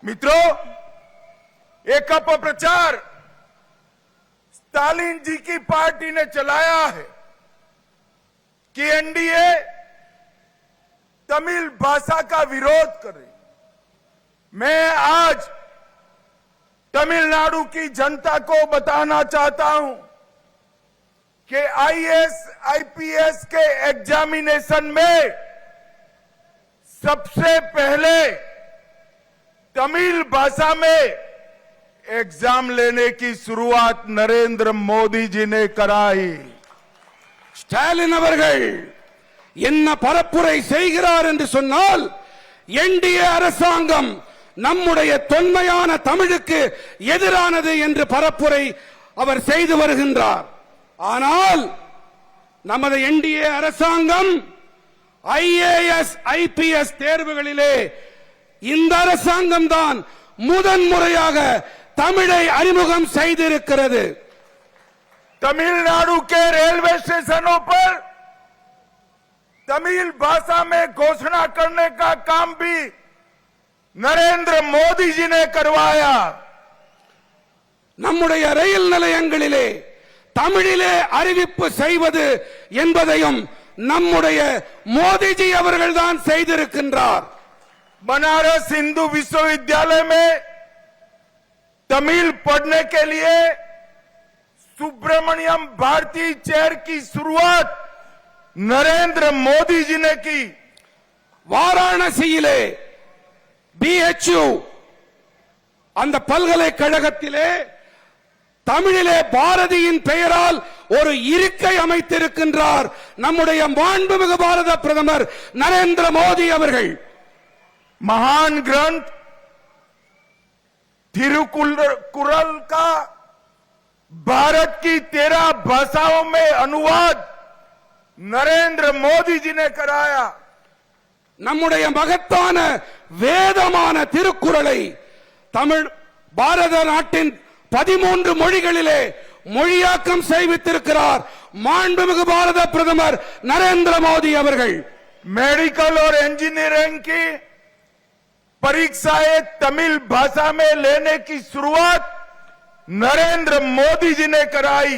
मित्रों, एक अपप्रचार स्टालिन जी की पार्टी ने चलाया है कि एनडीए तमिल भाषा का विरोध कर रही। मैं आज तमिलनाडु की जनता को बताना चाहता हूं कि आईएएस, आईपीएस के एग्जामिनेशन में सबसे पहले तमिल भाषा में एग्जाम लेने की शुरुआत नरेंद्र मोदी जी ने कराई। ஸ்டாலின் அவர்கள் என்ன பரப்புரை செய்கிறார் என்று சொன்னால், என்டிஏ அரசாங்கம் நம்முடைய தொன்மையான தமிழுக்கு எதிரானது என்று பரப்புரை அவர் செய்து வருகின்றார். ஆனால் நமது என்டிஏ அரசாங்கம் ஐஏஎஸ், ஐபிஎஸ் தேர்வுகளிலே இந்த அரசாங்கம் தான் முதன்முறையாக தமிழை அறிமுகம் செய்திருக்கிறது. तमिलनाडु के रेलवे स्टेशनों पर तमिल भाषा में घोषणा करने का काम भी नरेंद्र मोदी जी ने करवाया। நம்முடைய ரயில் நிலையங்களிலே தமிழிலே அறிவிப்பு செய்வது என்பதையும் நம்முடைய மோடிஜி அவர்கள்தான் செய்திருக்கின்றார். बनारस हिंदू विश्वविद्यालय में तमिल पढ़ने के लिए सुब्रमण्यम भारती चेयर की शुरुआत नरेंद्र मोदी जी ने की। வாராணசியிலே BHU அந்த பல்கலைக்கழகத்திலே தமிழிலே பாரதியின் பெயரால் ஒரு இருக்கை அமைத்திருக்கின்றார் நம்முடைய மாண்புமிகு பாரத பிரதமர் நரேந்திர மோடி அவர்கள். महान ग्रंथ तिरुकुरल का भारत की 13 भाषाओं में अनुवाद नरेंद्र मोदी जी ने कराया। நம்முடைய மகத்தான வேதமான திருக்குறளை தமிழ் பாரத நாட்டின் 13 மொழிகளிலே மொழியாக்கம் செய்வித்திருக்கிறார் மாண்புமிகு பாரத பிரதமர் நரேந்திர மோடி அவர்கள். मेडिकल और इंजीनियरिंग की परीक्षाएं तमिल भाषा में लेने की शुरुआत नरेंद्र मोदी जी ने कराई।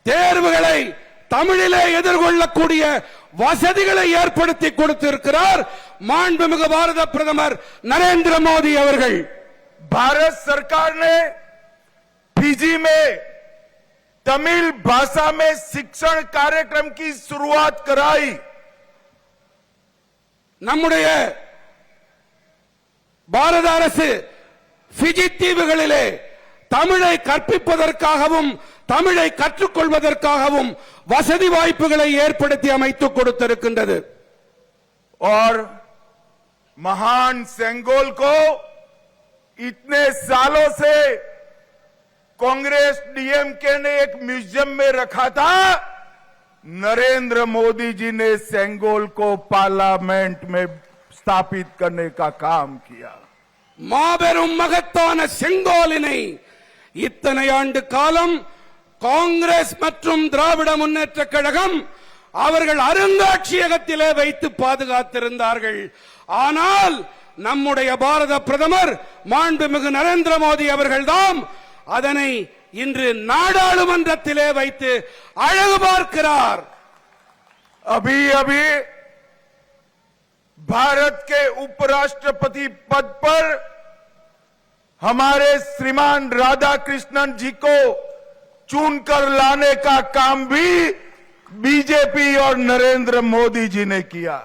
தேர்வுகளை தமிழிலே எதிர்கொள்ளக்கூடிய வசதிகளை ஏற்படுத்தி கொடுத்திருக்கிறார் மாண்புமிகு பாரத பிரதமர் நரேந்திர மோடி அவர்கள். भारत सरकार ने फिजी में तमिल भाषा में शिक्षण कार्यक्रम की शुरुआत कराई। நம்முடைய பாரத அரசு பிஜி தீவுகளிலே தமிழை கற்பிப்பதற்காகவும் தமிழை கற்றுக்கொள்வதற்காகவும் வசதி வாய்ப்புகளை ஏற்படுத்தி அமைத்து கொடுத்திருக்கின்றது. और महान सेंगोल को इतने सालों से कांग्रेस डीएमके ने एक म्यूजियम में रखा था, नरेंद्र मोदी जी ने सेंगोल को पार्लियामेंट में स्थापित करने का काम किया। மாபெரும் மகத்தான செங்கோலினை இத்தனை ஆண்டு காலம் காங்கிரஸ் மற்றும் திராவிட முன்னேற்ற கழகம் அவர்கள் அருங்காட்சியகத்திலே வைத்து பாதுகாத்திருந்தார்கள். ஆனால் நம்முடைய பாரத பிரதமர் மாண்புமிகு நரேந்திர மோடி அவர்கள்தான் அதனை இன்று நாடாளுமன்றத்திலே வைத்து அழகு பார்க்கிறார். अभी अभी भारत के उपराष्ट्रपति पद पर हमारे श्रीमान राधाकृष्णन जी को चुनकर लाने का काम भी बीजेपी और नरेंद्र मोदी जी ने किया।